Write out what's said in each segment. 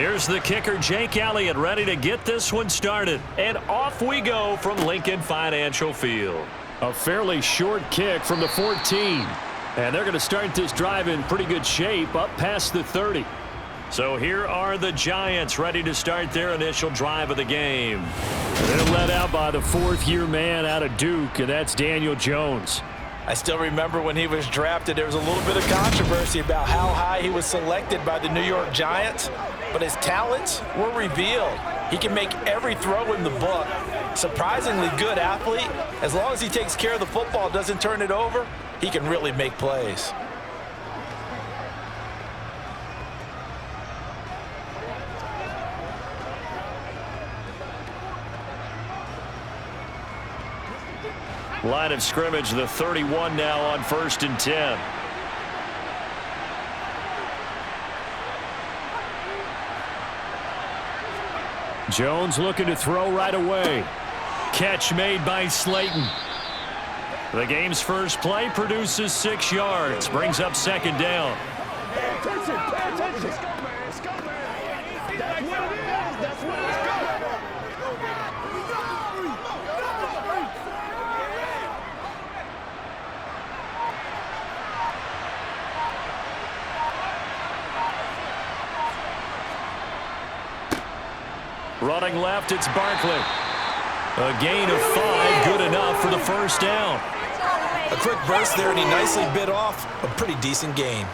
Here's the kicker, Jake Elliott, ready to get this one started. And off we go from Lincoln Financial Field. A fairly short kick from the 14. And they're going to start this drive in pretty good shape up past the 30. So here are the Giants ready to start their initial drive of the game. They're led out by the fourth-year man out of Duke, and that's Daniel Jones. I still remember when he was drafted, there was a little bit of controversy about how high he was selected by the New York Giants, but his talents were revealed. He can make every throw in the book. Surprisingly good athlete. As long as he takes care of the football, doesn't turn it over, he can really make plays. Line of scrimmage, the 31 now on 1st and 10. Jones looking to throw right away. Catch made by Slayton. The game's first play produces 6 yards, brings up 2nd down. Pay attention, pay attention. Let's go, man. Let's go, man. That's what it is. That's what it is. Running left, it's Barkley. A gain of 5, good enough for the first down. A quick burst there, and he nicely bit off a pretty decent gain.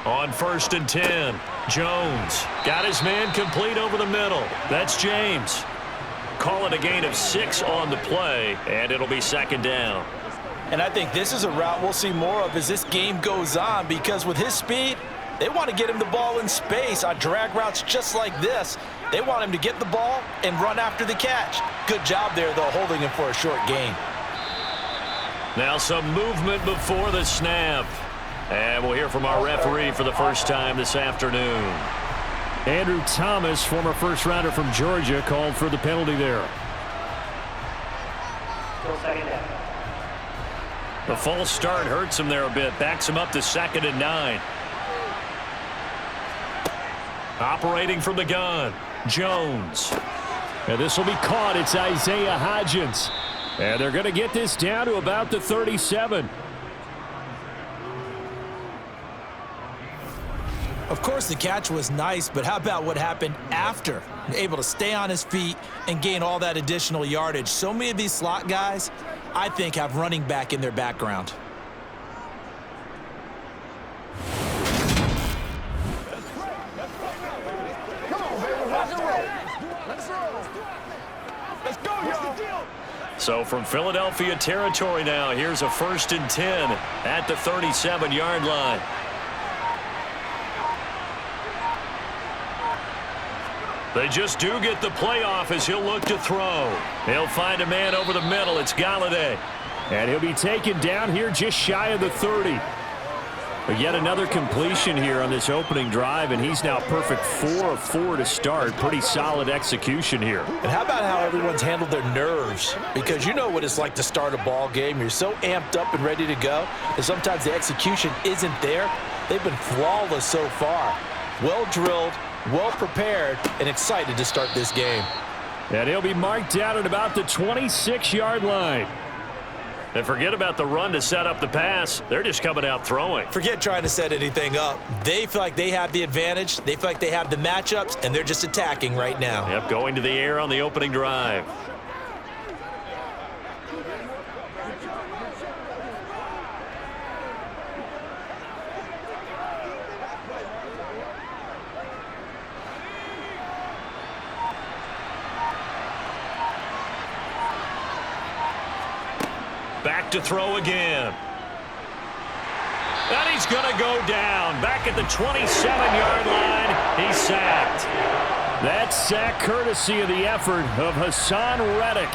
On 1st and 10, Jones got his man complete over the middle. That's James. Call it a gain of 6 on the play, and it'll be 2nd down. And I think this is a route we'll see more of as this game goes on, because with his speed, they want to get him the ball in space on drag routes just like this. They want him to get the ball and run after the catch. Good job there, though, holding him for a short gain. Now some movement before the snap. And we'll hear from our referee for the first time this afternoon. Andrew Thomas, former first-rounder from Georgia, called for the penalty there. The false start hurts him there a bit. Backs him up to 2nd and 9. Operating from the gun, Jones. And this will be caught. It's Isaiah Hodgins. And they're going to get this down to about the 37. Of course, the catch was nice, but how about what happened after? Able to stay on his feet and gain all that additional yardage. So many of these slot guys, I think, have running back in their background. So from Philadelphia territory now, here's a 1st and 10 at the 37-yard line. They just do get the playoff as he'll look to throw. He'll find a man over the middle. It's Galladay. And he'll be taken down here just shy of the 30. But yet another completion here on this opening drive, and he's now perfect 4 of 4 to start. Pretty solid execution here. And how about how everyone's handled their nerves? Because you know what it's like to start a ball game. You're so amped up and ready to go, and sometimes the execution isn't there. They've been flawless so far. Well drilled, well prepared, and excited to start this game. And he'll be marked down at about the 26-yard line. And forget about the run to set up the pass. They're just coming out throwing. Forget trying to set anything up. They feel like they have the advantage. They feel like they have the matchups, and they're just attacking right now. Yep, going to the air on the opening drive. Back to throw again. And he's going to go down. Back at the 27-yard line. He's sacked. That sack courtesy of the effort of Hassan Reddick.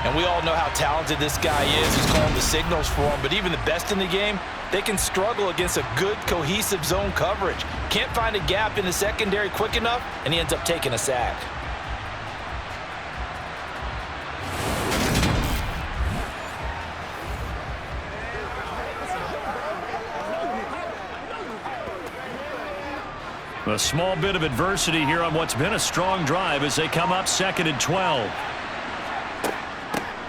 And we all know how talented this guy is. He's calling the signals for him. But even the best in the game, they can struggle against a good, cohesive zone coverage. Can't find a gap in the secondary quick enough, and he ends up taking a sack. A small bit of adversity here on what's been a strong drive as they come up 2nd and 12.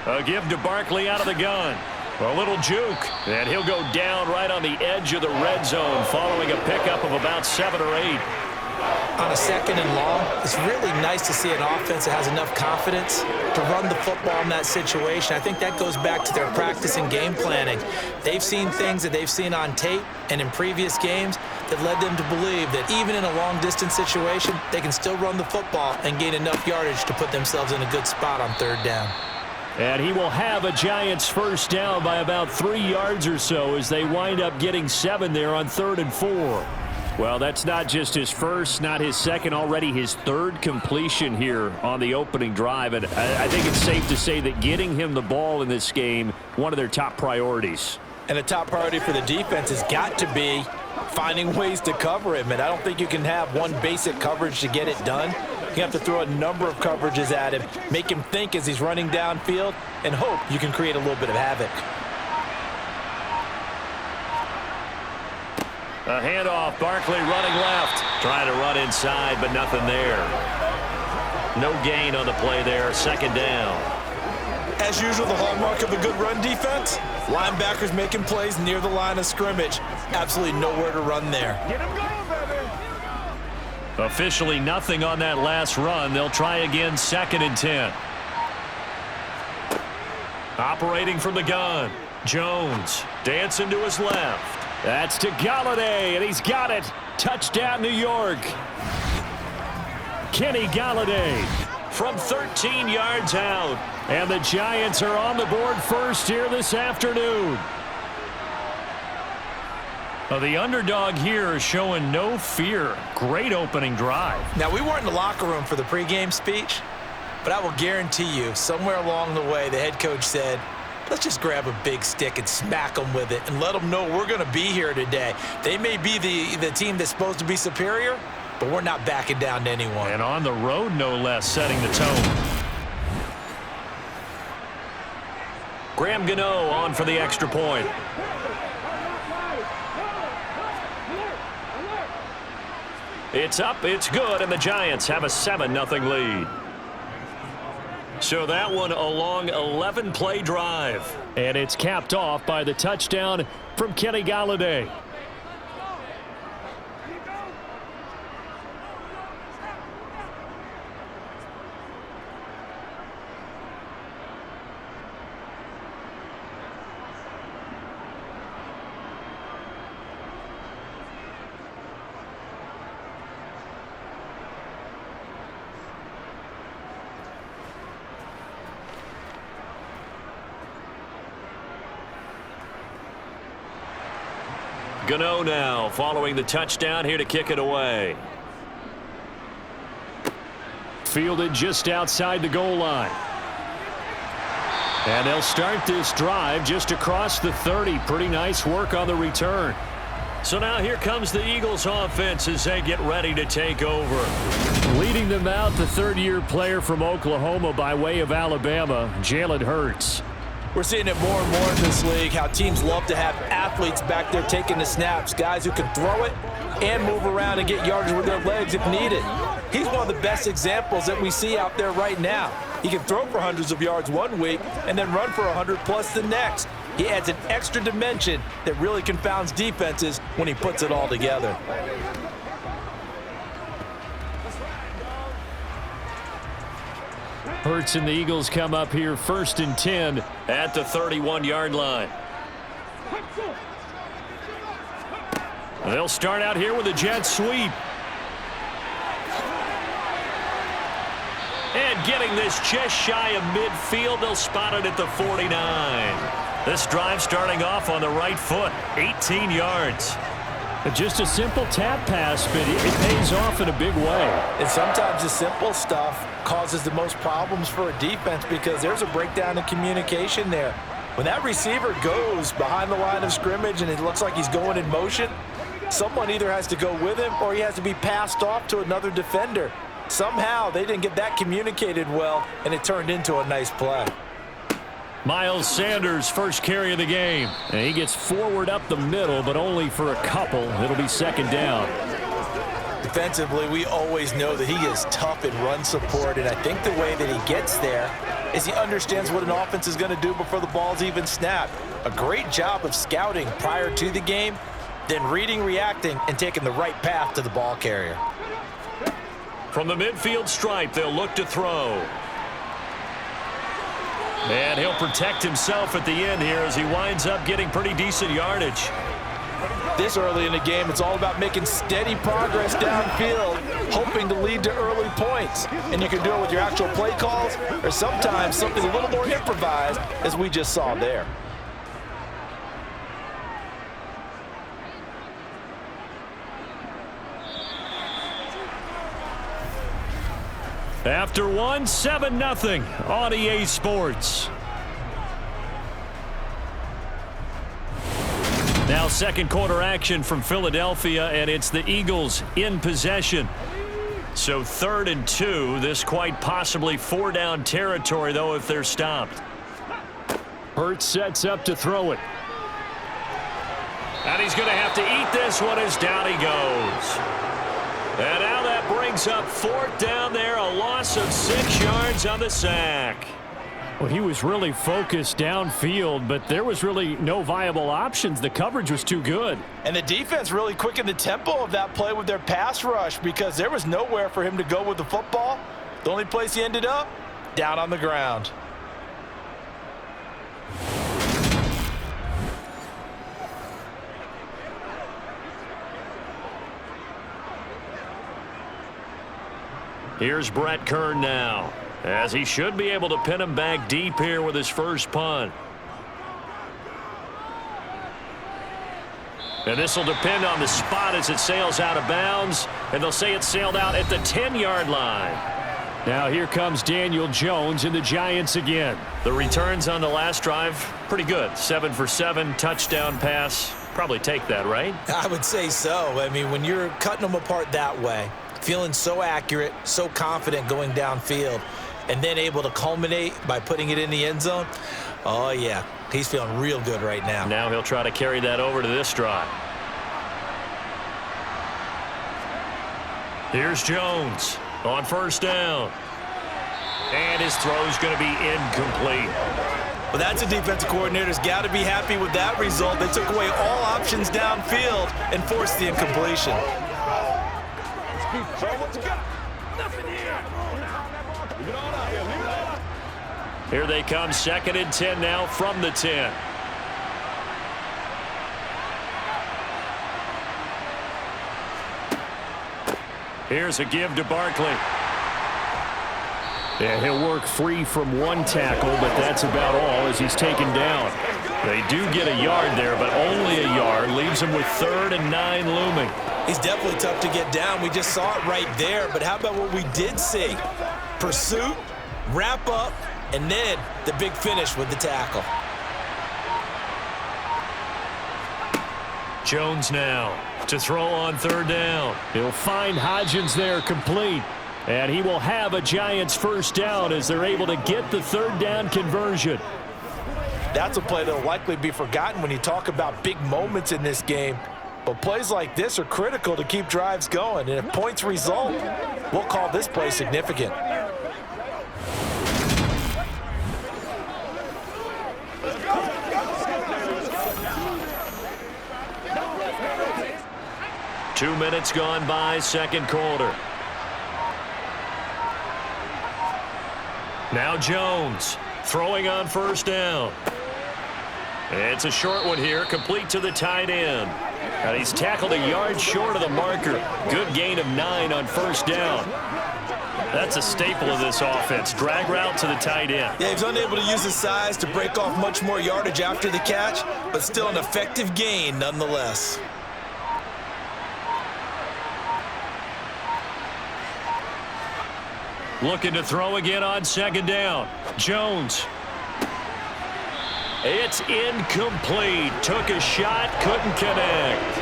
A give to Barkley out of the gun. A little juke, and he'll go down right on the edge of the red zone following a pickup of about 7 or 8. On a 2nd and long, it's really nice to see an offense that has enough confidence to run the football in that situation. I think that goes back to their practice and game planning. They've seen things that they've seen on tape and in previous games that led them to believe that even in a long-distance situation, they can still run the football and gain enough yardage to put themselves in a good spot on 3rd down. And he will have a Giants first down by about 3 yards or so as they wind up getting 7 there on 3rd and 4. Well, that's not just his first, not his second, already his 3rd completion here on the opening drive. And I think it's safe to say that getting him the ball in this game, one of their top priorities. And the top priority for the defense has got to be finding ways to cover him. And I don't think you can have one basic coverage to get it done. You have to throw a number of coverages at him, make him think as he's running downfield, and hope you can create a little bit of havoc. A handoff, Barkley running left. Trying to run inside, but nothing there. No gain on the play there, 2nd down. As usual, the hallmark of a good run defense, linebackers making plays near the line of scrimmage. Absolutely nowhere to run there. Get him going, baby. Officially nothing on that last run. They'll try again 2nd and 10. Operating from the gun. Jones dancing to his left. That's to Galladay, and he's got it. Touchdown, New York. Kenny Galladay From 13 yards out. And the Giants are on the board first here this afternoon. The underdog here is showing no fear. Great opening drive. Now, we weren't in the locker room for the pregame speech, but I will guarantee you somewhere along the way the head coach said, let's just grab a big stick and smack them with it and let them know we're going to be here today. They may be the team that's supposed to be superior, but we're not backing down to anyone. And on the road, no less, setting the tone. Graham Gano on for the extra point. It's up, it's good, and the Giants have a 7-0 lead. So that one a long 11-play drive. And it's capped off by the touchdown from Kenny Galladay. Gano now following the touchdown here to kick it away. Fielded just outside the goal line. And they'll start this drive just across the 30. Pretty nice work on the return. So now here comes the Eagles offense as they get ready to take over. Leading them out, the 3rd-year player from Oklahoma by way of Alabama, Jalen Hurts. We're seeing it more and more in this league, how teams love to have athletes back there taking the snaps, guys who can throw it and move around and get yardage with their legs if needed. He's one of the best examples that we see out there right now. He can throw for hundreds of yards one week and then run for 100+ the next. He adds an extra dimension that really confounds defenses when he puts it all together. Hurts and the Eagles come up here 1st and 10 at the 31-yard line. They'll start out here with a jet sweep. And getting this just shy of midfield, they'll spot it at the 49. This drive starting off on the right foot, 18 yards. Just a simple tap pass, but it pays off in a big way. And sometimes the simple stuff causes the most problems for a defense because there's a breakdown in communication there. When that receiver goes behind the line of scrimmage and it looks like he's going in motion, someone either has to go with him or he has to be passed off to another defender. Somehow they didn't get that communicated well, and it turned into a nice play. Miles Sanders' first carry of the game. And he gets forward up the middle, but only for a couple. It'll be second down. Defensively, we always know that he is tough in run support, and I think the way that he gets there is he understands what an offense is going to do before the ball's even snapped. A great job of scouting prior to the game, then reading, reacting, and taking the right path to the ball carrier. From the midfield stripe, they'll look to throw. And he'll protect himself at the end here as he winds up getting pretty decent yardage. This early in the game, it's all about making steady progress downfield, hoping to lead to early points. And you can do it with your actual play calls or sometimes something a little more improvised, as we just saw there. After one, 7-0 on EA Sports. Now second quarter action from Philadelphia, and it's the Eagles in possession. So 3rd and 2, this quite possibly 4-down territory, though, if they're stopped. Hurts sets up to throw it. And he's going to have to eat this one as down he goes. And now that brings up 4th down there, a loss of 6 yards on the sack. Well, he was really focused downfield, but there was really no viable options. The coverage was too good. And the defense really quickened the tempo of that play with their pass rush because there was nowhere for him to go with the football. The only place he ended up, down on the ground. Here's Brett Kern now, as he should be able to pin him back deep here with his first punt. And this will depend on the spot as it sails out of bounds, and they'll say it sailed out at the 10-yard line. Now here comes Daniel Jones and the Giants again. The returns on the last drive, pretty good. 7 for 7, touchdown pass. Probably take that, right? I would say so. I mean, when you're cutting them apart that way, feeling so accurate, so confident going downfield, and then able to culminate by putting it in the end zone, oh, yeah, he's feeling real good right now. Now he'll try to carry that over to this drive. Here's Jones on 1st down. And his throw's going to be incomplete. Well, that's a defensive coordinator's got to be happy with that result. They took away all options downfield and forced the incompletion. Here they come, 2nd and 10 now from the 10. Here's a give to Barkley. Yeah, he'll work free from one tackle, but that's about all as he's taken down. They do get a yard there, but only a yard. Leaves him with 3rd and 9 looming. He's definitely tough to get down. We just saw it right there. But how about what we did see? Pursuit, wrap up, and then the big finish with the tackle. Jones now to throw on 3rd down. He'll find Hodgins there complete. And he will have a Giants first down as they're able to get the 3rd down conversion. That's a play that will likely be forgotten when you talk about big moments in this game. But plays like this are critical to keep drives going. And if points result, we'll call this play significant. Two minutes gone by, second quarter. Now Jones throwing on 1st down. It's a short one here, complete to the tight end. And he's tackled a yard short of the marker. Good gain of 9 on 1st down. That's a staple of this offense. Drag route to the tight end. Yeah, he's unable to use his size to break off much more yardage after the catch, but still an effective gain nonetheless. Looking to throw again on second down. Jones. It's incomplete. Took a shot, couldn't connect.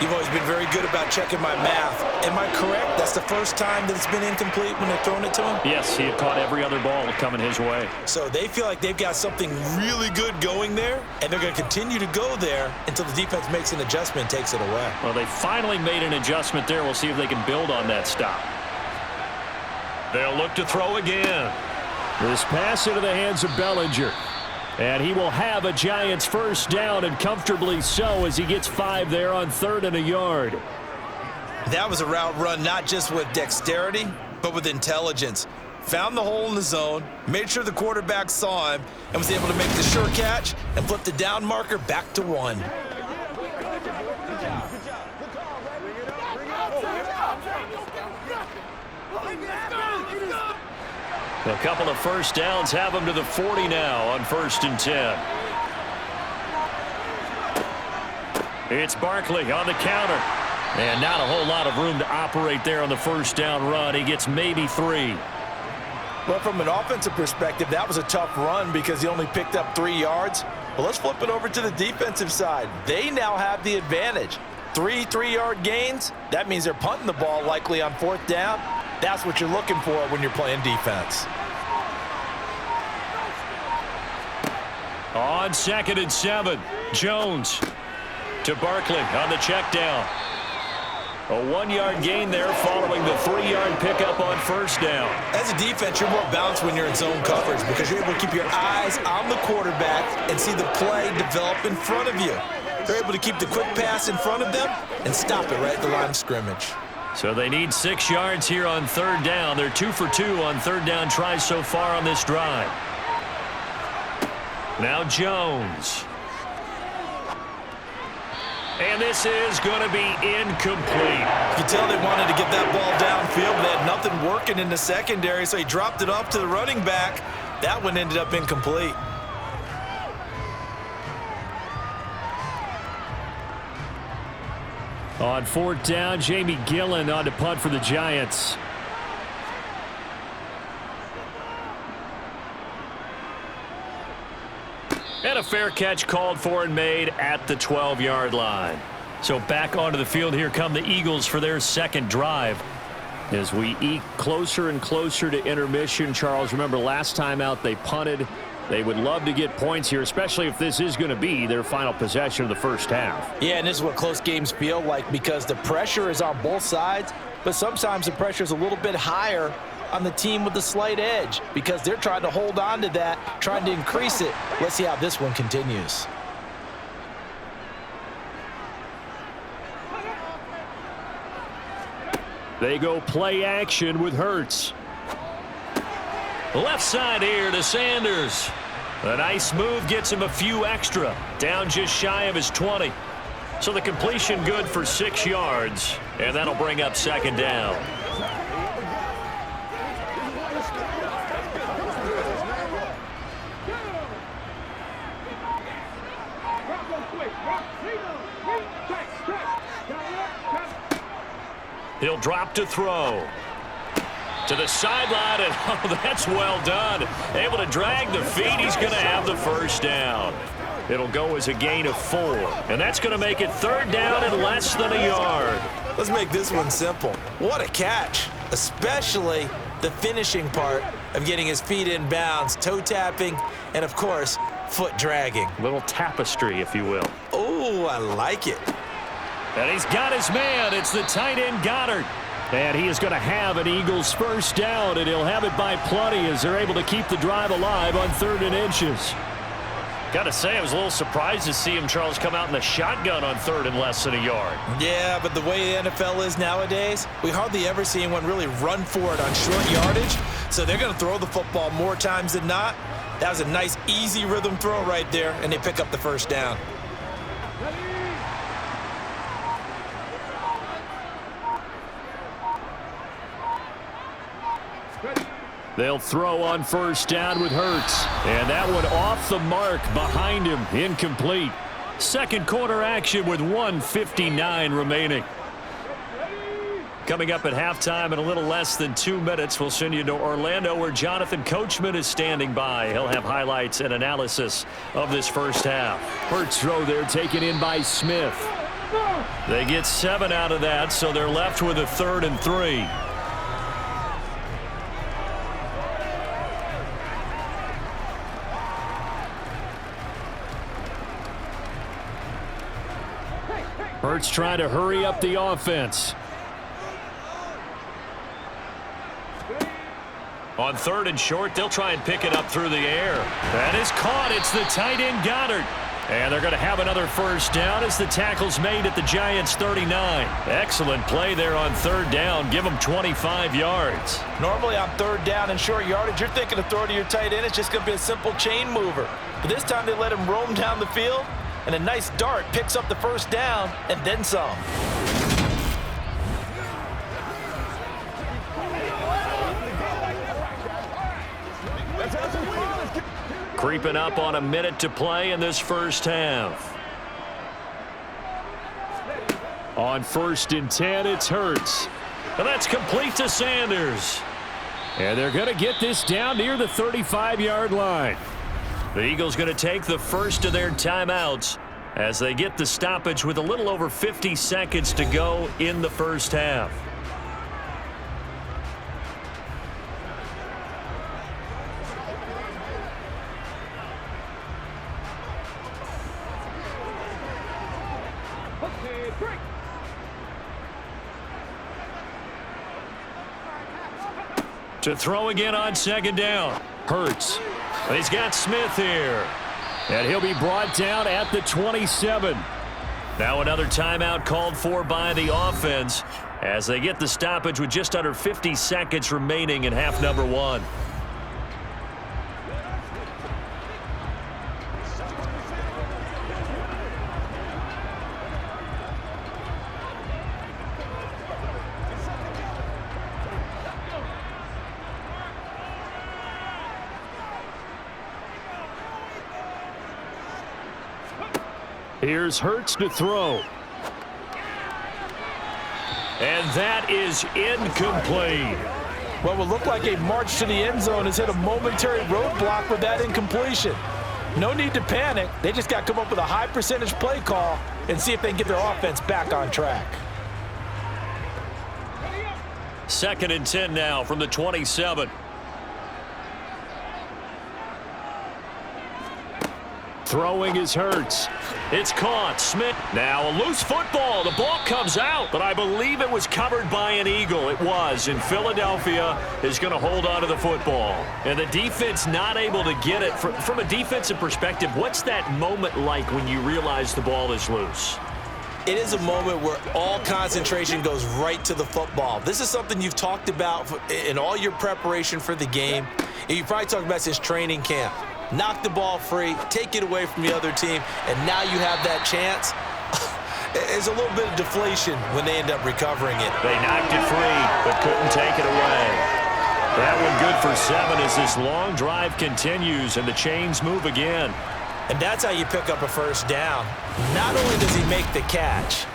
You've always been very good about checking my math. Am I correct? That's the first time that it's been incomplete when they're throwing it to him? Yes, he had caught every other ball coming his way. So they feel like they've got something really good going there, and they're going to continue to go there until the defense makes an adjustment and takes it away. Well, they finally made an adjustment there. We'll see if they can build on that stop. They'll look to throw again. This pass into the hands of Bellinger. And he will have a Giants first down, and comfortably so, as he gets 5 there on 3rd and a yard. That was a route run not just with dexterity, but with intelligence. Found the hole in the zone, made sure the quarterback saw him, and was able to make the sure catch and flip the down marker back to 1. A couple of first downs have them to the 40 now on 1st and 10. It's Barkley on the counter. And not a whole lot of room to operate there on the first down run. He gets maybe 3. Well, from an offensive perspective, that was a tough run because he only picked up 3 yards. But let's flip it over to the defensive side. They now have the advantage. 3 3-yard gains. That means they're punting the ball likely on 4th down. That's what you're looking for when you're playing defense. On 2nd and 7, Jones to Barkley on the check down. A 1-yard gain there following the 3-yard pickup on 1st down. As a defense, you're more balanced when you're in zone coverage because you're able to keep your eyes on the quarterback and see the play develop in front of you. They're able to keep the quick pass in front of them and stop it right at the line of scrimmage. So they need 6 yards here on 3rd down. They're 2 for 2 on 3rd down tries so far on this drive. Now Jones. And this is going to be incomplete. You can tell they wanted to get that ball downfield, but they had nothing working in the secondary, so he dropped it off to the running back. That one ended up incomplete. On 4th down, Jamie Gillen on to punt for the Giants. And a fair catch called for and made at the 12-yard line. So back onto the field here come the Eagles for their 2nd drive. As we eke closer and closer to intermission, Charles, remember last time out they punted. They would love to get points here, especially if this is going to be their final possession of the first half. Yeah, and this is what close games feel like because the pressure is on both sides, but sometimes the pressure is a little bit higher on the team with the slight edge because they're trying to hold on to that, trying to increase it. Let's see how this one continues. They go play action with Hurts. Left side here to Sanders. A nice move gets him a few extra. Down just shy of his 20. So the completion good for 6 yards. And that'll bring up 2nd down. He'll drop to throw. To the sideline, and oh, that's well done. Able to drag the feet. He's going to have the first down. It'll go as a gain of 4. And that's going to make it 3rd down and less than a yard. Let's make this one simple. What a catch, especially the finishing part of getting his feet in bounds, toe tapping, and of course, foot dragging. Little tapestry, if you will. Oh, I like it. And he's got his man. It's the tight end Goddard. And he is going to have an Eagles first down, and he'll have it by plenty as they're able to keep the drive alive on 3rd and inches. Got to say, I was a little surprised to see him, Charles, come out in the shotgun on 3rd and less than a yard. Yeah, but the way the NFL is nowadays, we hardly ever see anyone really run for it on short yardage. So they're going to throw the football more times than not. That was a nice, easy rhythm throw right there, and they pick up the first down. They'll throw on first down with Hurts. And that one off the mark behind him. Incomplete. Second quarter action with 1:59 remaining. Coming up at halftime in a little less than 2 minutes, we'll send you to Orlando where Jonathan Coachman is standing by. He'll have highlights and analysis of this first half. Hurts throw there taken in by Smith. They get 7 out of that, so they're left with a 3rd and 3. Hurts trying to hurry up the offense. On 3rd and short, they'll try and pick it up through the air. That is caught. It's the tight end Goddard. And they're going to have another first down as the tackle's made at the Giants' 39. Excellent play there on 3rd down. Give them 25 yards. Normally on 3rd down and short yardage, you're thinking of throw to your tight end. It's just going to be a simple chain mover. But this time they let him roam down the field, and a nice dart picks up the first down and then some. Creeping up on a minute to play in this first half. On 1st and 10, it's Hurts. And that's complete to Sanders. And they're going to get this down near the 35-yard line. The Eagles going to take the first of their timeouts as they get the stoppage with a little over 50 seconds to go in the first half. To throw again on 2nd down. Hurts. He's got Smith here. And he'll be brought down at the 27. Now another timeout called for by the offense as they get the stoppage with just under 50 seconds remaining in half number 1. Here's Hurts to throw. And that is incomplete. What will look like a march to the end zone has hit a momentary roadblock with that incompletion. No need to panic. They just got to come up with a high percentage play call and see if they can get their offense back on track. 2nd and 10 now from the 27. Throwing is Hurts. It's caught. Smith. Now a loose football. The ball comes out, but I believe it was covered by an Eagle. It was, and Philadelphia is going to hold on to the football. And the defense not able to get it. From a defensive perspective, what's that moment like when you realize the ball is loose? It is a moment where all concentration goes right to the football. This is something you've talked about in all your preparation for the game. And you probably talked about since training camp. Knock the ball free, take it away from the other team, and now you have that chance. It's a little bit of deflation when they end up recovering it. They knocked it free, but couldn't take it away. That one good for 7 as this long drive continues and the chains move again. And that's how you pick up a first down. Not only does he make the catch,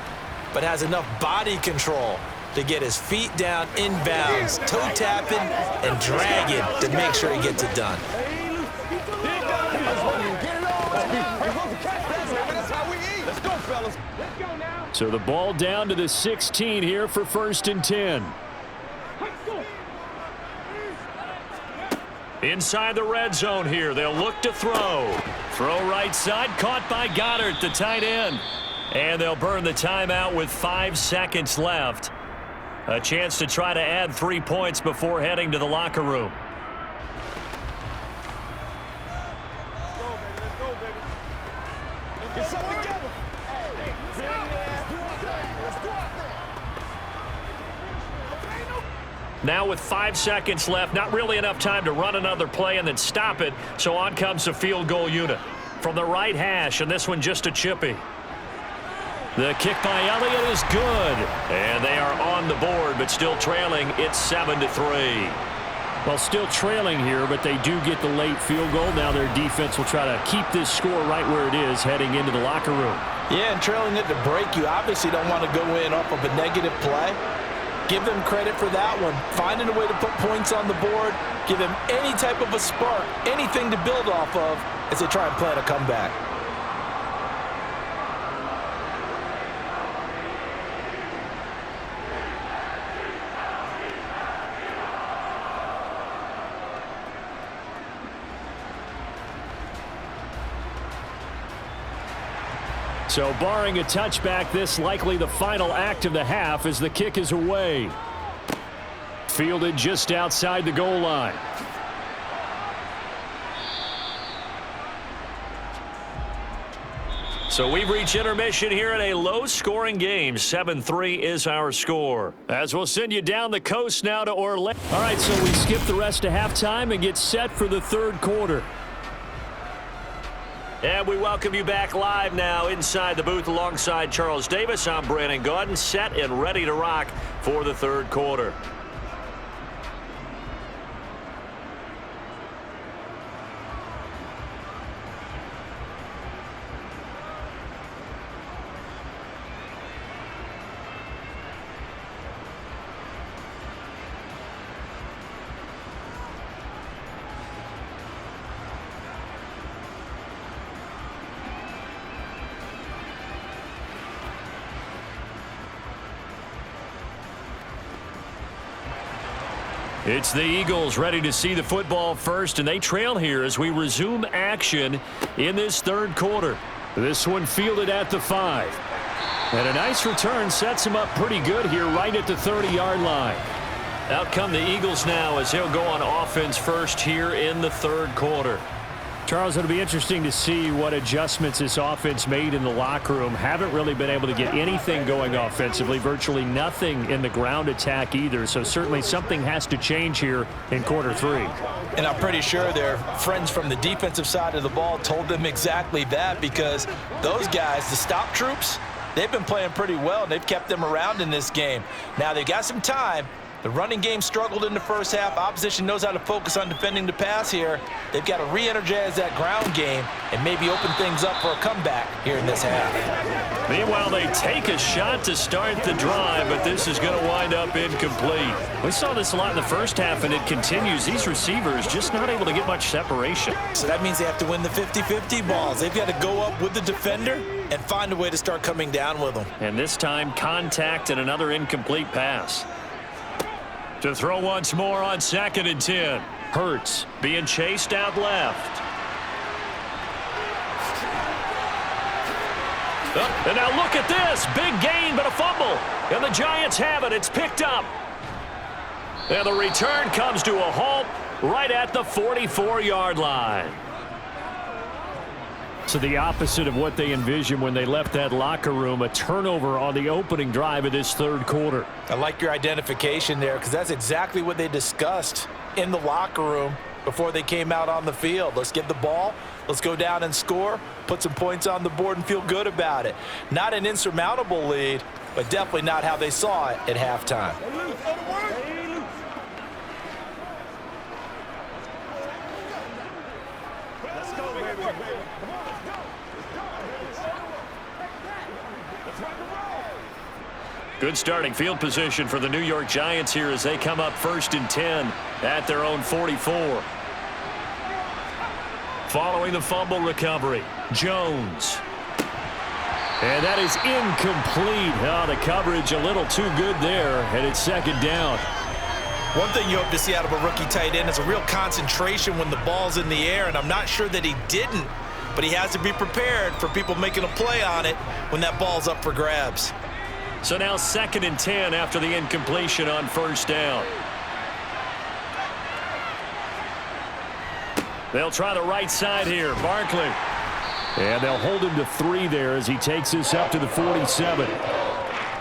but has enough body control to get his feet down inbounds, toe tapping, and dragging to make sure he gets it done. So the ball down to the 16 here for 1st and 10. Inside the red zone here, they'll look to throw. Throw right side, caught by Goddard, the tight end. And they'll burn the timeout with 5 seconds left. A chance to try to add 3 points before heading to the locker room. Now with 5 seconds left, not really enough time to run another play and then stop it, so on comes the field goal unit. From the right hash, and this one just a chippy. The kick by Elliott is good, and they are on the board, but still trailing. It's 7-3. Well, still trailing here, but they do get the late field goal. Now their defense will try to keep this score right where it is heading into the locker room. Yeah, and trailing it to break, you obviously don't want to go in off of a negative play. Give them credit for that one. Finding a way to put points on the board, give them any type of a spark, anything to build off of as they try and plan a comeback. So barring a touchback, this likely the final act of the half as the kick is away. Fielded just outside the goal line. So we've reached intermission here in a low-scoring game. 7-3 is our score. As we'll send you down the coast now to Orlando. All right, so we skip the rest of halftime and get set for the third quarter. And we welcome you back live now inside the booth alongside Charles Davis. I'm Brandon Gaudin, set and ready to rock for the third quarter. It's the Eagles ready to see the football first, and they trail here as we resume action in this third quarter. This one fielded at the 5. And a nice return sets him up pretty good here right at the 30-yard line. Out come the Eagles now as they'll go on offense first here in the third quarter. Charles, it'll be interesting to see what adjustments this offense made in the locker room. Haven't really been able to get anything going offensively, virtually nothing in the ground attack either. So certainly something has to change here in quarter 3. And I'm pretty sure their friends from the defensive side of the ball told them exactly that, because those guys, the stop troops, they've been playing pretty well, and they've kept them around in this game. Now they've got some time. The running game struggled in the first half. Opposition knows how to focus on defending the pass here. They've got to re-energize that ground game and maybe open things up for a comeback here in this half. Meanwhile, they take a shot to start the drive, but this is going to wind up incomplete. We saw this a lot in the first half, and it continues. These receivers just not able to get much separation. So that means they have to win the 50-50 balls. They've got to go up with the defender and find a way to start coming down with them. And this time, contact and another incomplete pass. To throw once more on 2nd and 10. Hurts being chased out left. And now look at this. Big gain, but a fumble. And the Giants have it. It's picked up. And the return comes to a halt right at the 44-yard line. So the opposite of what they envisioned when they left that locker room, a turnover on the opening drive of this third quarter. I like your identification there, because that's exactly what they discussed in the locker room before they came out on the field. Let's get the ball. Let's go down and score, put some points on the board, and feel good about it. Not an insurmountable lead, but definitely not how they saw it at halftime. Good starting field position for the New York Giants here as they come up 1st and 10 at their own 44. Following the fumble recovery, Jones. And that is incomplete. Oh, the coverage a little too good there, and it's 2nd down. One thing you hope to see out of a rookie tight end is a real concentration when the ball's in the air, and I'm not sure that he didn't, but he has to be prepared for people making a play on it when that ball's up for grabs. So now 2nd and 10 after the incompletion on 1st down. They'll try the right side here. Barkley. And they'll hold him to 3 there as he takes this up to the 47.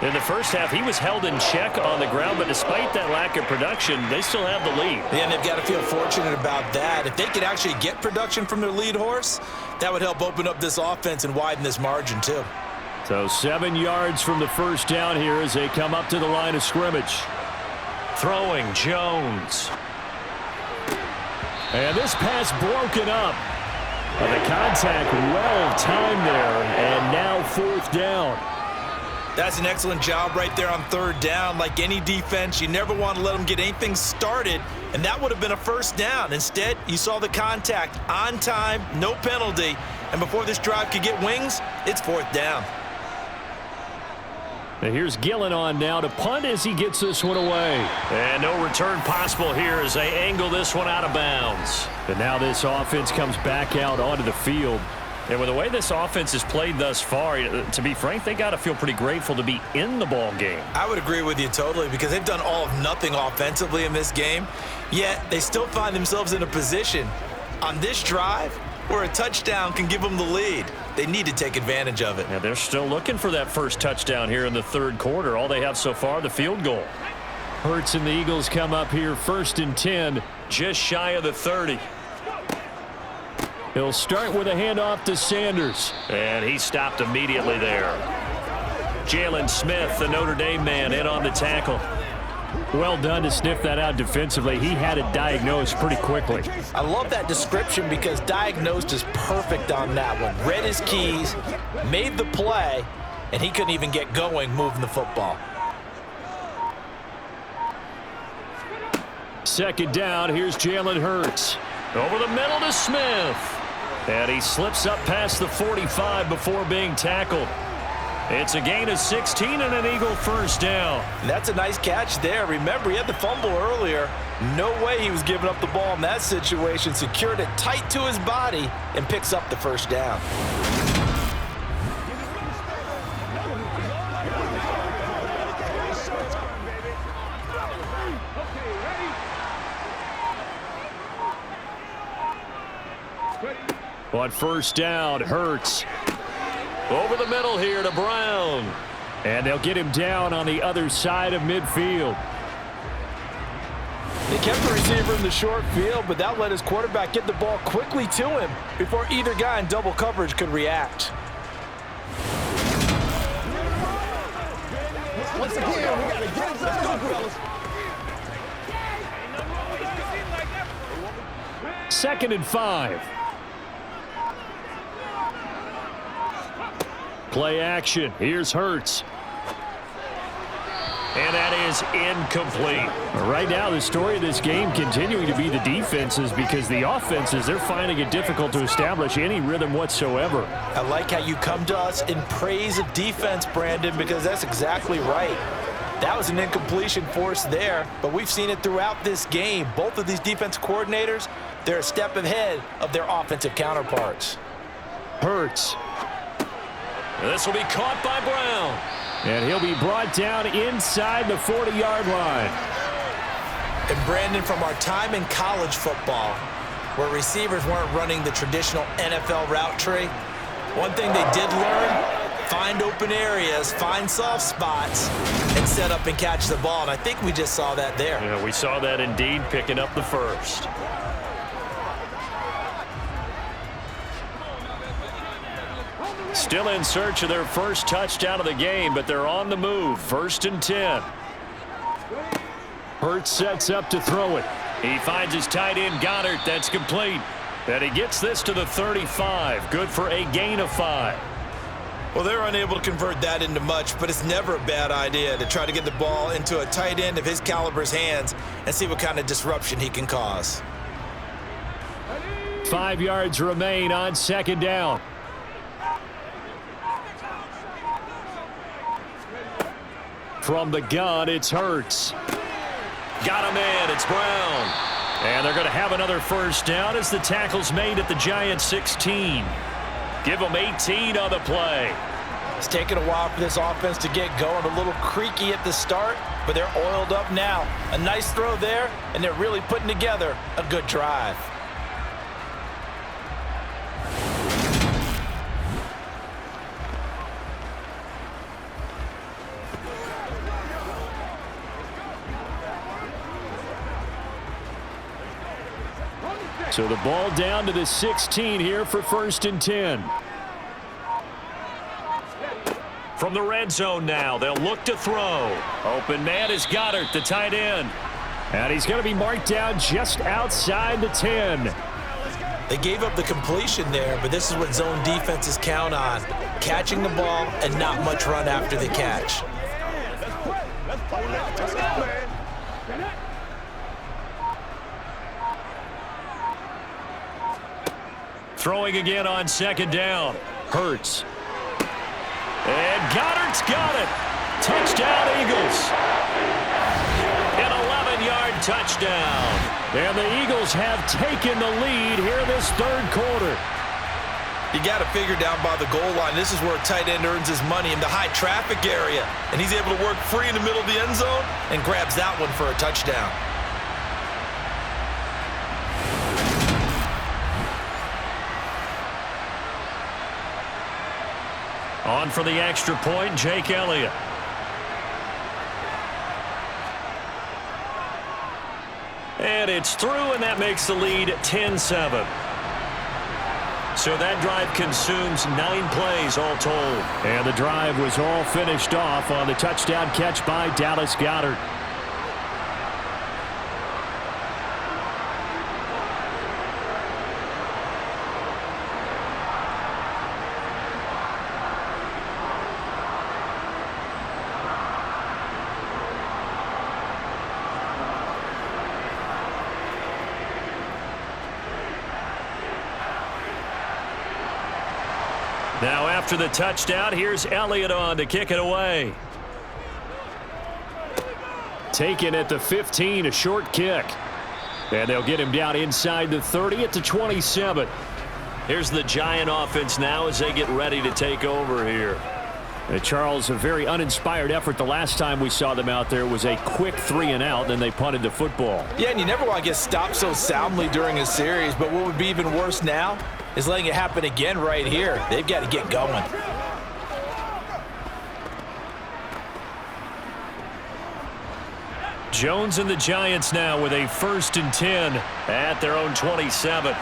In the first half, he was held in check on the ground, but despite that lack of production, they still have the lead. Yeah, and they've got to feel fortunate about that. If they could actually get production from their lead horse, that would help open up this offense and widen this margin too. So 7 yards from the 1st down here as they come up to the line of scrimmage. Throwing, Jones. And this pass broken up. The contact well timed there, and now 4th down. That's an excellent job right there on third down. Like any defense, you never want to let them get anything started, and that would have been a first down. Instead, you saw the contact on time, no penalty, and before this drive could get wings, it's fourth down. And here's Gillen on now to punt as he gets this one away. And no return possible here as they angle this one out of bounds. And now this offense comes back out onto the field. And with the way this offense has played thus far, to be frank, they got to feel pretty grateful to be in the ball game. I would agree with you totally because they've done all of nothing offensively in this game, yet they still find themselves in a position on this drive where a touchdown can give them the lead. They need to take advantage of it. Yeah, they're still looking for that first touchdown here in the third quarter. All they have so far, the field goal. Hurts and the Eagles come up here first and 10. Just shy of the 30. He'll start with a handoff to Sanders. And he stopped immediately there. Jalen Smith, the Notre Dame man, in on the tackle. Well done to sniff that out defensively. He had it diagnosed pretty quickly. I love that description because diagnosed is perfect on that one. Read his keys, made the play, and he couldn't even get going moving the football. Second down, here's Jalen Hurts. Over the middle to Smith. And he slips up past the 45 before being tackled. It's a gain of 16 and an Eagle first down. And that's a nice catch there. Remember, he had the fumble earlier. No way he was giving up the ball in that situation. Secured it tight to his body and picks up the first down. On first down, Hurts. Over the middle here to Brown. And they'll get him down on the other side of midfield. They kept the receiver in the short field, but that let his quarterback get the ball quickly to him before either guy in double coverage could react. Once again, we got to get this go, fellas. Second and 5. Play action. Here's Hurts. And that is incomplete. Right now, the story of this game continuing to be the defenses because the offenses, they're finding it difficult to establish any rhythm whatsoever. I like how you come to us in praise of defense, Brandon, because that's exactly right. That was an incompletion forced there, but we've seen it throughout this game. Both of these defense coordinators, they're a step ahead of their offensive counterparts. Hurts. This will be caught by Brown. And he'll be brought down inside the 40-yard line. And Brandon, from our time in college football, where receivers weren't running the traditional NFL route tree, one thing they did learn, find open areas, find soft spots, and set up and catch the ball. And I think we just saw that there. Yeah, we saw that indeed, picking up the first. Still in search of their first touchdown of the game, but they're on the move. First and 10. Hurts sets up to throw it. He finds his tight end, Goddard. That's complete. And he gets this to the 35. Good for a gain of 5. Well, they're unable to convert that into much, but it's never a bad idea to try to get the ball into a tight end of his caliber's hands and see what kind of disruption he can cause. 5 yards remain on second down. From the gun, it's Hurts. Got him in. It's Brown. And they're going to have another first down as the tackle's made at the Giants 16. Give them 18 on the play. It's taken a while for this offense to get going. A little creaky at the start, but they're oiled up now. A nice throw there, and they're really putting together a good drive. So the ball down to the 16 here for first and 10. From the red zone now, they'll look to throw. Open man is Goddard, the tight end. And he's going to be marked down just outside the 10. They gave up the completion there, but this is what zone defenses count on. Catching the ball and not much run after the catch. Let's go, man. Throwing again on second down. Hurts. And Goddard's got it. Touchdown, Eagles. An 11-yard touchdown. And the Eagles have taken the lead here this third quarter. You got to figure down by the goal line. This is where a tight end earns his money in the high traffic area. And he's able to work free in the middle of the end zone and grabs that one for a touchdown. On for the extra point, Jake Elliott. And it's through, and that makes the lead 10-7. So that drive consumes 9 plays all told. And the drive was all finished off on the touchdown catch by Dallas Goedert. Now after the touchdown, here's Elliott on to kick it away. Taken at the 15, a short kick. And they'll get him down inside the 30 at the 27. Here's the Giant offense now as they get ready to take over here. And Charles, a very uninspired effort the last time we saw them out there. It was a quick 3-and-out, then they punted the football. Yeah, and you never want to get stopped so soundly during a series, but what would be even worse now is letting it happen again right here. They've got to get going. Jones and the Giants now with a 1st and 10 at their own 27.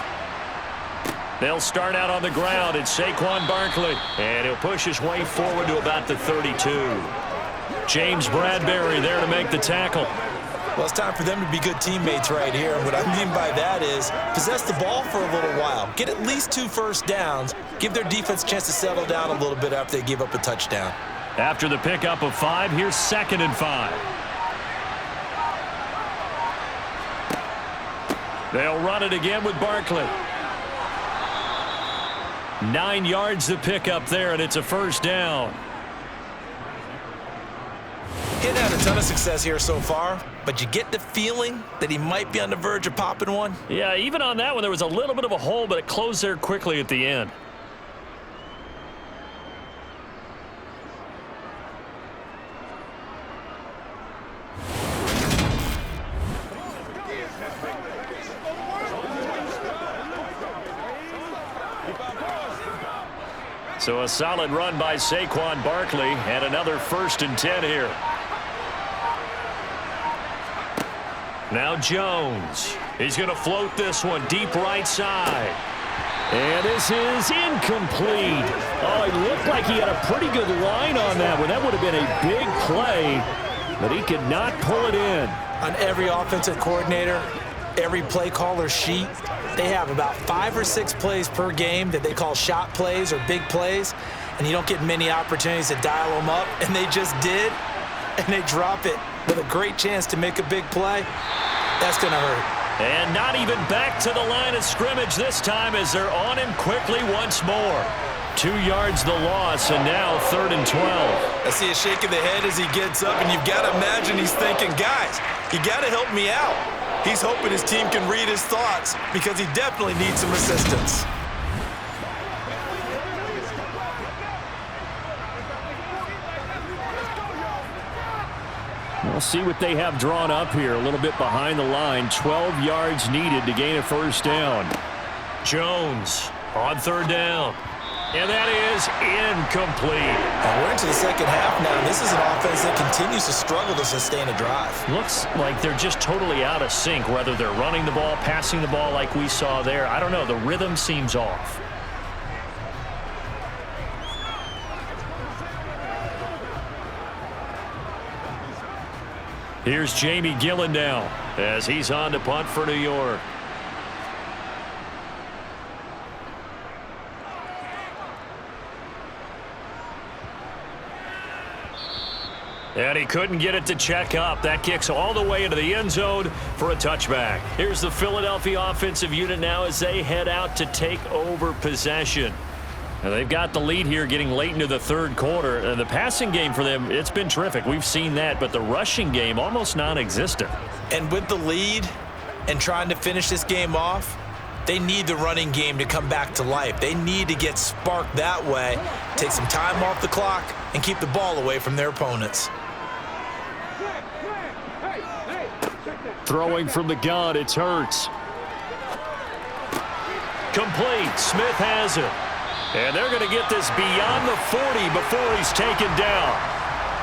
They'll start out on the ground. It's Saquon Barkley, and he'll push his way forward to about the 32. James Bradbury there to make the tackle. Well, it's time for them to be good teammates right here. And what I mean by that is possess the ball for a little while. Get at least 2 first downs. Give their defense a chance to settle down a little bit after they give up a touchdown. After the pickup of 5, here's 2nd and 5. They'll run it again with Barkley. 9 yards to pick up there, and it's a 1st down. He hadn't had a ton of success here so far, but you get the feeling that he might be on the verge of popping one. Yeah, even on that one, there was a little bit of a hole, but it closed there quickly at the end. So a solid run by Saquon Barkley, and another 1st and 10 here. Now Jones. He's going to float this one deep right side. And this is incomplete. Oh, it looked like he had a pretty good line on that one. That would have been a big play, but he could not pull it in. On every offensive coordinator, every play caller sheet, they have about 5 or 6 plays per game that they call shot plays or big plays, and you don't get many opportunities to dial them up, and they just did, and they drop it with a great chance to make a big play. That's going to hurt. And not even back to the line of scrimmage this time as they're on him quickly once more. 2 yards the loss, and now 3rd and 12. I see a shake of the head as he gets up, and you've got to imagine he's thinking, guys, you got to help me out. He's hoping his team can read his thoughts because he definitely needs some assistance. We'll see what they have drawn up here. A little bit behind the line. 12 yards needed to gain a 1st down. Jones on 3rd down. And that is incomplete. And we're into the second half now. This is an offense that continues to struggle to sustain a drive. Looks like they're just totally out of sync, whether they're running the ball, passing the ball like we saw there. I don't know. The rhythm seems off. Here's Jamie Gillen now as he's on to punt for New York. And he couldn't get it to check up. That kicks all the way into the end zone for a touchback. Here's the Philadelphia offensive unit now as they head out to take over possession. Now they've got the lead here getting late into the third quarter. The passing game for them, it's been terrific. We've seen that, but the rushing game almost non-existent. And with the lead and trying to finish this game off, they need the running game to come back to life. They need to get sparked that way, take some time off the clock, and keep the ball away from their opponents. Throwing from the gun, it's Hurts. Complete. Smith has it. And they're going to get this beyond the 40 before he's taken down.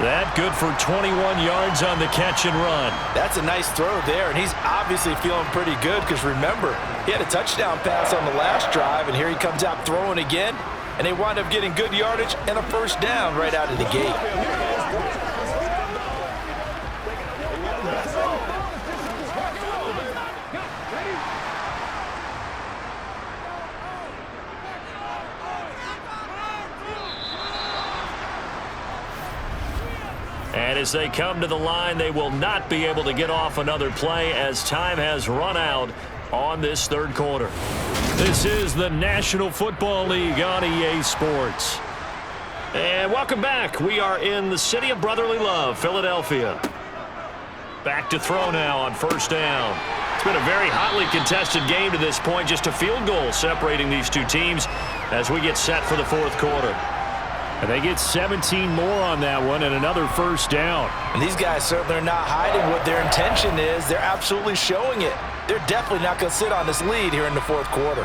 That good for 21 yards on the catch and run. That's a nice throw there, and he's obviously feeling pretty good because, remember, he had a touchdown pass on the last drive, and here he comes out throwing again, and they wind up getting good yardage and a first down right out of the gate. And as they come to the line, they will not be able to get off another play as time has run out on this third quarter. This is the National Football League on EA Sports. And welcome back. We are in the city of brotherly love, Philadelphia. Back to throw now on first down. It's been a very hotly contested game to this point. Just a field goal separating these two teams as we get set for the fourth quarter. And they get 17 more on that one and another first down. And these guys certainly are not hiding what their intention is. They're absolutely showing it. They're definitely not going to sit on this lead here in the fourth quarter.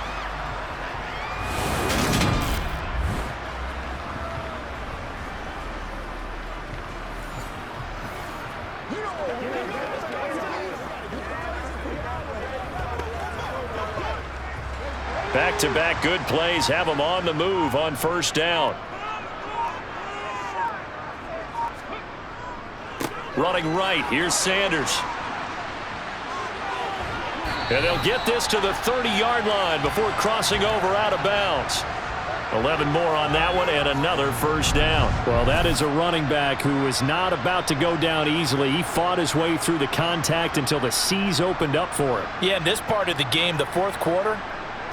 Back-to-back good plays have them on the move on first down. Running right, here's Sanders. And they'll get this to the 30-yard line before crossing over out of bounds. 11 more on that one and another first down. Well, that is a running back who was not about to go down easily. He fought his way through the contact until the seas opened up for him. Yeah, in this part of the game, the fourth quarter,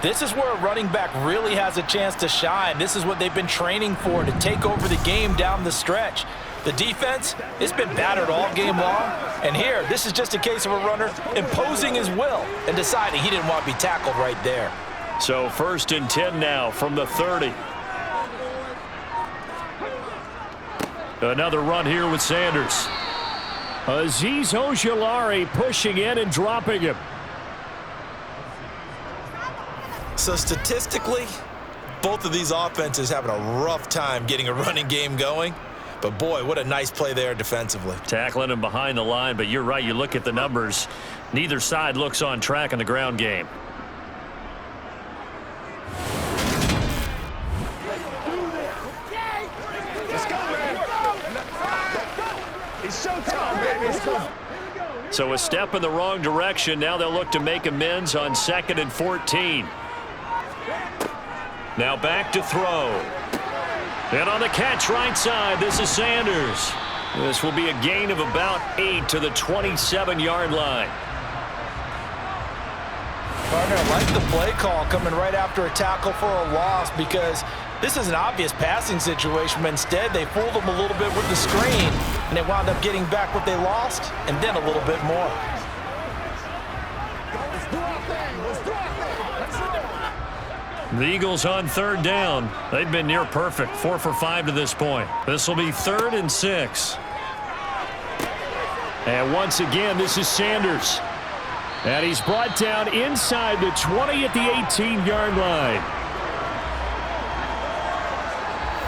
this is where a running back really has a chance to shine. This is what they've been training for, to take over the game down the stretch. The defense, it's been battered all game long. And here, this is just a case of a runner imposing his will and deciding he didn't want to be tackled right there. So 1st and 10 now from the 30. Another run here with Sanders. Azeez Ojulari pushing in and dropping him. So statistically, both of these offenses having a rough time getting a running game going. But, boy, what a nice play there defensively. Tackling him behind the line, but you're right. You look at the numbers. Neither side looks on track in the ground game. Let's go, man. It's showtime, baby. So a step in the wrong direction. Now they'll look to make amends on 2nd and 14. Now back to throw. And on the catch right side, this is Sanders. This will be a gain of about 8 to the 27-yard line. Partner, I like the play call coming right after a tackle for a loss because this is an obvious passing situation, but instead they fooled them a little bit with the screen, and they wound up getting back what they lost and then a little bit more. The Eagles on 3rd down. They've been near perfect, 4 for 5 to this point. This will be 3rd and 6. And once again, this is Sanders. And he's brought down inside the 20 at the 18-yard line.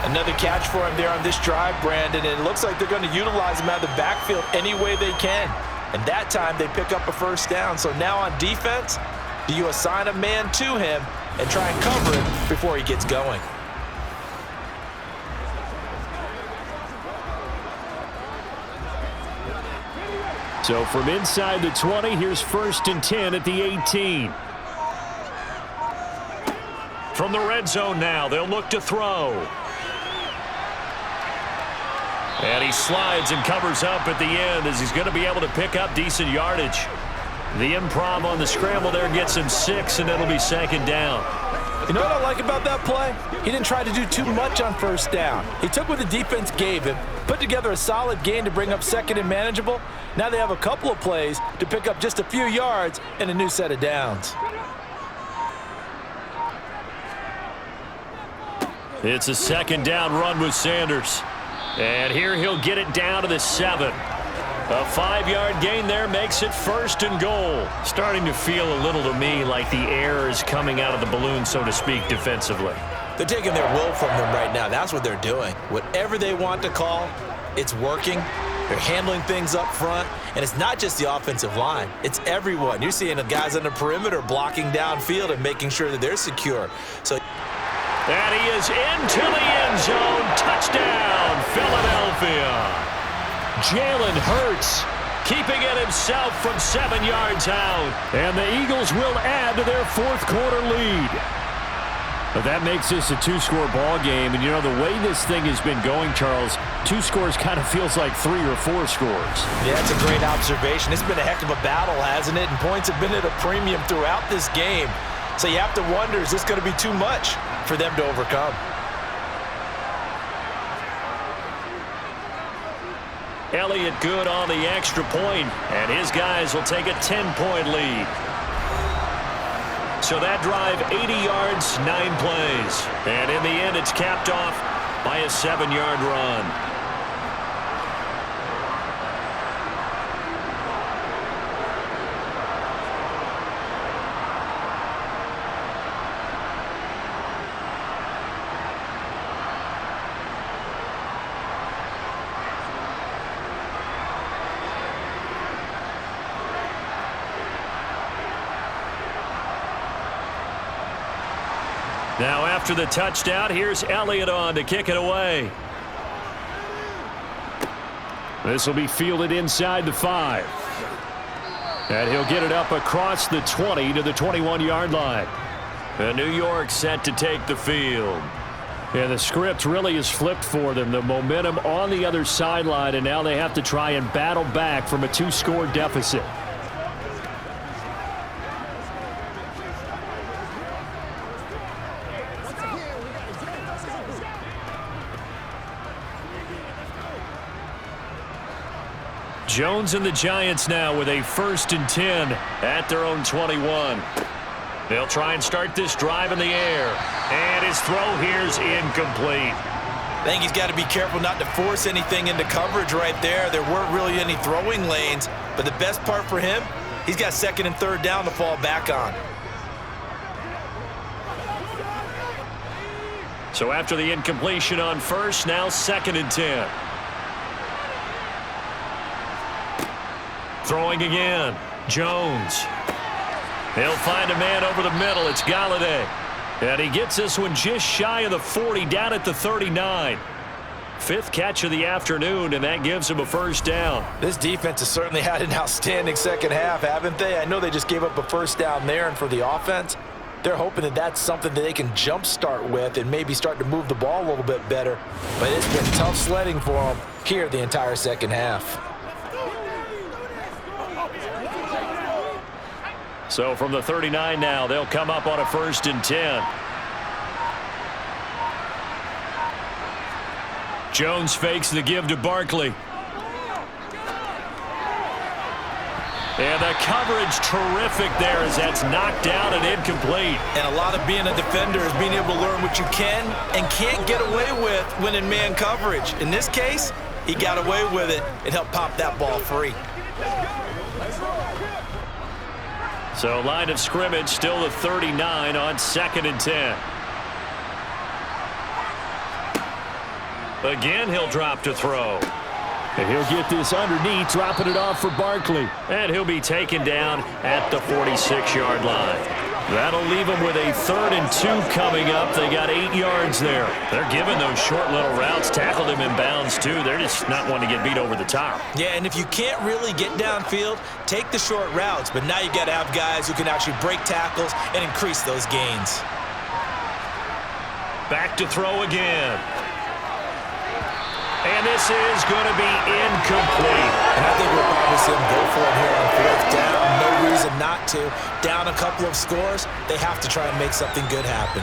Another catch for him there on this drive, Brandon, and it looks like they're going to utilize him out of the backfield any way they can. And that time they pick up a first down. So now on defense, do you assign a man to him and try and cover it before he gets going? So from inside the 20, here's 1st and 10 at the 18. From the red zone now, they'll look to throw. And he slides and covers up at the end as he's going to be able to pick up decent yardage. The improv on the scramble there gets him 6, and it'll be second down. You know what I like about that play? He didn't try to do too much on first down. He took what the defense gave him, put together a solid gain to bring up second and manageable. Now they have a couple of plays to pick up just a few yards and a new set of downs. It's a second down run with Sanders. And here he'll get it down to the 7. A 5-yard gain there makes it 1st and goal. Starting to feel a little to me like the air is coming out of the balloon, so to speak, defensively. They're taking their will from them right now. That's what they're doing. Whatever they want to call, it's working. They're handling things up front. And it's not just the offensive line. It's everyone. You're seeing the guys on the perimeter blocking downfield and making sure that they're secure. So. And he is into the end zone. Touchdown, Philadelphia. Jalen Hurts keeping it himself from 7 yards out. And the Eagles will add to their 4th quarter lead. But that makes this a 2-score ball game. And, you know, the way this thing has been going, Charles, 2 scores kind of feels like 3 or 4 scores. Yeah, that's a great observation. It's been a heck of a battle, hasn't it? And points have been at a premium throughout this game. So you have to wonder, is this going to be too much for them to overcome? Elliott good on the extra point, and his guys will take a 10-point lead. So that drive, 80 yards, 9 plays. And in the end, it's capped off by a 7-yard run. Now after the touchdown, here's Elliott on to kick it away. This will be fielded inside the 5. And he'll get it up across the 20 to the 21-yard line. And New York set to take the field. And the script really is flipped for them. The momentum on the other sideline, and now they have to try and battle back from a 2-score deficit. Jones and the Giants now with a 1st and 10 at their own 21. They'll try and start this drive in the air. And his throw here's incomplete. I think he's got to be careful not to force anything into coverage right there. There weren't really any throwing lanes. But the best part for him, he's got 2nd and 3rd down to fall back on. So after the incompletion on 1st, now 2nd and 10. Throwing again. Jones. He'll find a man over the middle. It's Galladay. And he gets this one just shy of the 40, down at the 39. 5th catch of the afternoon, and that gives him a 1st down. This defense has certainly had an outstanding second half, haven't they? I know they just gave up a 1st down there, and for the offense, they're hoping that that's something that they can jumpstart with and maybe start to move the ball a little bit better. But it's been tough sledding for them here the entire second half. So from the 39 now, they'll come up on a 1st and 10. Jones fakes the give to Barkley. And the coverage terrific there as that's knocked down and incomplete. And a lot of being a defender is being able to learn what you can and can't get away with when in man coverage. In this case, he got away with it and helped pop that ball free. So line of scrimmage still the 39 on 2nd and 10. Again, he'll drop to throw. And he'll get this underneath, dropping it off for Barkley. And he'll be taken down at the 46-yard line. That'll leave them with a 3rd and 2 coming up. They got 8 yards there. They're giving those short little routes. Tackled him in bounds, too. They're just not wanting to get beat over the top. Yeah, and if you can't really get downfield, take the short routes. But now you got to have guys who can actually break tackles and increase those gains. Back to throw again. And this is going to be incomplete. And I think we'll probably see them go for it here on fourth down. No reason not to. Down a couple of scores, they have to try and make something good happen.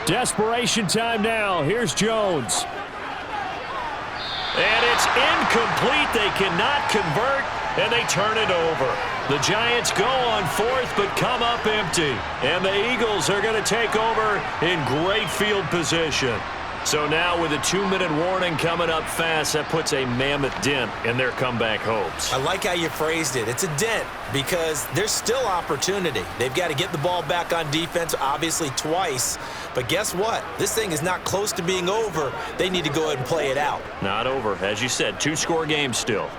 Desperation time now. Here's Jones. And it's incomplete. They cannot convert, and they turn it over. The Giants go on fourth, but come up empty. And the Eagles are going to take over in great field position. So now with a 2-minute warning coming up fast, that puts a mammoth dent in their comeback hopes. I like how you phrased it. It's a dent because there's still opportunity. They've got to get the ball back on defense, obviously twice. But guess what? This thing is not close to being over. They need to go ahead and play it out. Not over. As you said, 2-score game still.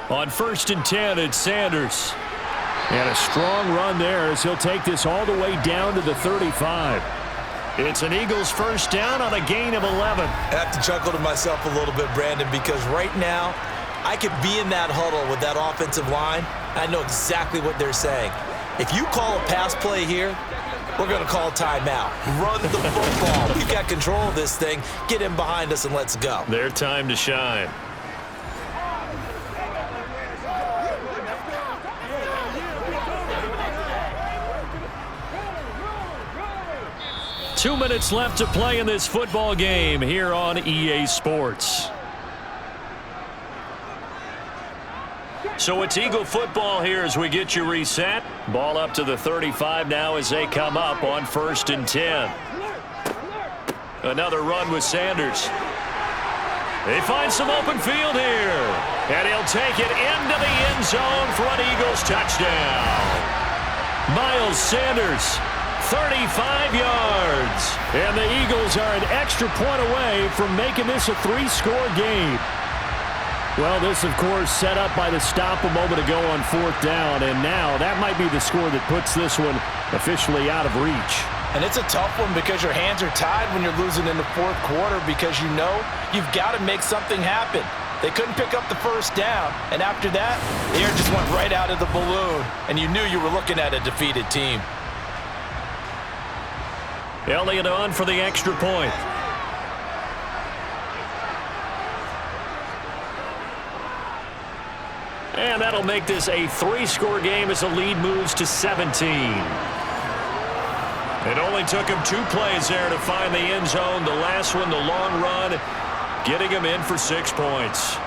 On 1st and 10, it's Sanders. And a strong run there as he'll take this all the way down to the 35. It's an Eagles first down on a gain of 11. I have to chuckle to myself a little bit, Brandon, because right now I could be in that huddle with that offensive line. I know exactly what they're saying. If you call a pass play here, we're going to call timeout. Run the football. We've got control of this thing. Get in behind us and let's go. Their time to shine. Two minutes left to play in this football game here on EA Sports. So it's Eagle football here as we get you reset. Ball up to the 35 now as they come up on 1st and 10. Another run with Sanders. They find some open field here. And he'll take it into the end zone for an Eagles touchdown. Miles Sanders, 35 yards. And the Eagles are an extra point away from making this a 3-score game. Well, this, of course, set up by the stop a moment ago on 4th down, and now that might be the score that puts this one officially out of reach. And it's a tough one because your hands are tied when you're losing in the 4th quarter because you know you've got to make something happen. They couldn't pick up the first down, and after that, the air just went right out of the balloon, and you knew you were looking at a defeated team. Elliott on for the extra point. And that'll make this a 3-score game as the lead moves to 17. It only took him 2 plays there to find the end zone. The last one, the long run, getting him in for 6 points.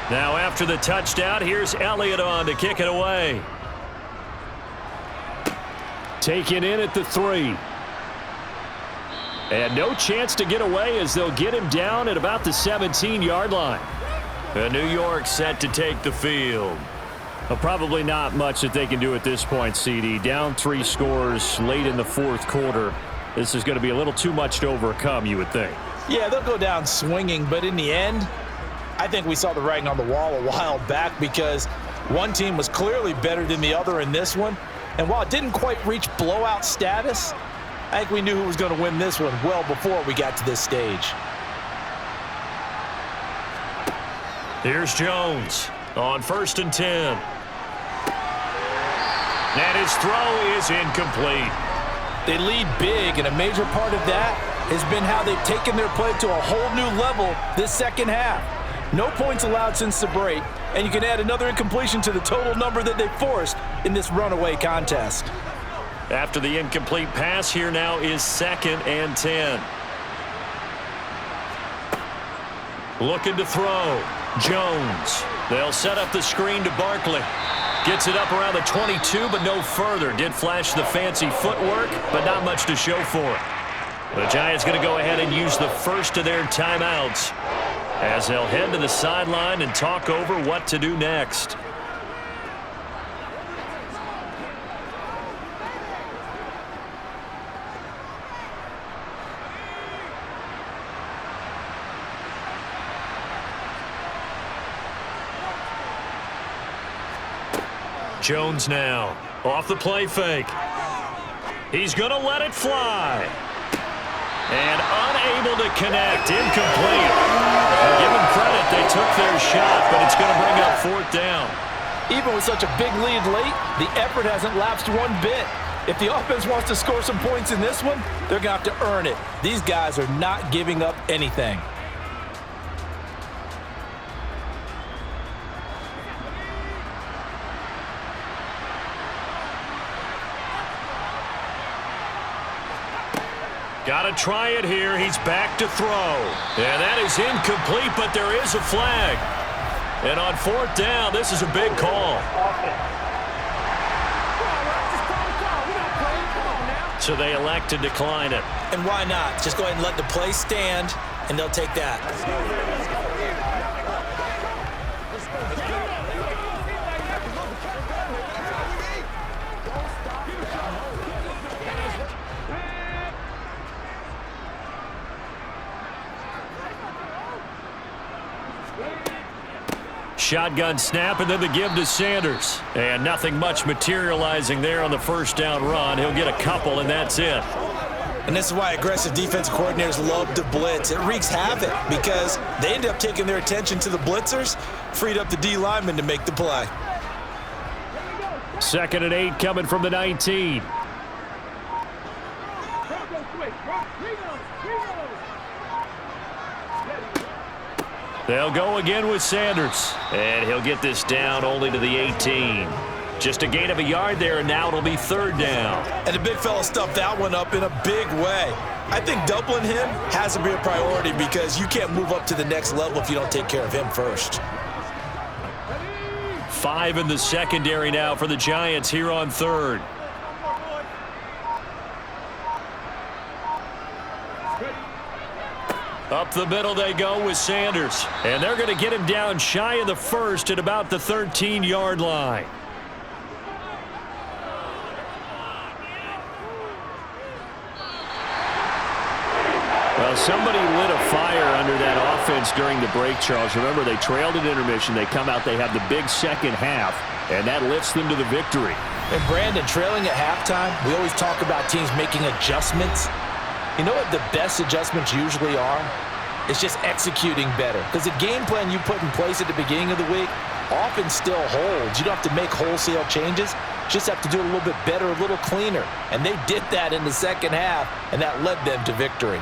Now after the touchdown, here's Elliott on to kick it away. Taken in at the 3. And no chance to get away as they'll get him down at about the 17-yard line. And New York set to take the field. Well, probably not much that they can do at this point, CD. Down 3 scores late in the 4th quarter. This is going to be a little too much to overcome, you would think. Yeah, they'll go down swinging, but in the end, I think we saw the writing on the wall a while back because one team was clearly better than the other in this one. And while it didn't quite reach blowout status, I think we knew who was going to win this one well before we got to this stage. Here's Jones on 1st and 10. And his throw is incomplete. They lead big, and a major part of that has been how they've taken their play to a whole new level this second half. No points allowed since the break, and you can add another incompletion to the total number that they forced in this runaway contest. After the incomplete pass, here now is 2nd and 10. Looking to throw. Jones. They'll set up the screen to Barkley. Gets it up around the 22, but no further. Did flash the fancy footwork, but not much to show for it. The Giants going to go ahead and use the first of their timeouts as they'll head to the sideline and talk over what to do next. Jones now off the play fake. He's going to let it fly. And unable to connect. Incomplete. Give them credit. They took their shot, but it's going to bring up 4th down. Even with such a big lead late, the effort hasn't lapsed one bit. If the offense wants to score some points in this one, they're going to have to earn it. These guys are not giving up anything. Got to try it here. He's back to throw. And that is incomplete, but there is a flag. And on 4th down, this is a big call. So they elect to decline it. And why not? Just go ahead and let the play stand, and they'll take that. Shotgun snap, and then the give to Sanders. And nothing much materializing there on the first down run. He'll get a couple, and that's it. And this is why aggressive defensive coordinators love to blitz. It wreaks havoc because they end up taking their attention to the blitzers, freed up the D lineman to make the play. 2nd and 8 coming from the 19. They'll go again with Sanders. And he'll get this down only to the 18. Just a gain of a yard there, and now it'll be 3rd down. And the big fella stuffed that one up in a big way. I think doubling him has to be a priority because you can't move up to the next level if you don't take care of him first. 5 in the secondary now for the Giants here on 3rd. Up the middle they go with Sanders. And they're going to get him down shy of the 1st at about the 13-yard line. Well, somebody lit a fire under that offense during the break, Charles. Remember, they trailed at intermission. They come out, they have the big second half, and that lifts them to the victory. And Brandon, trailing at halftime, we always talk about teams making adjustments. You know what the best adjustments usually are? It's just executing better. Because the game plan you put in place at the beginning of the week often still holds. You don't have to make wholesale changes. You just have to do it a little bit better, a little cleaner. And they did that in the second half, and that led them to victory.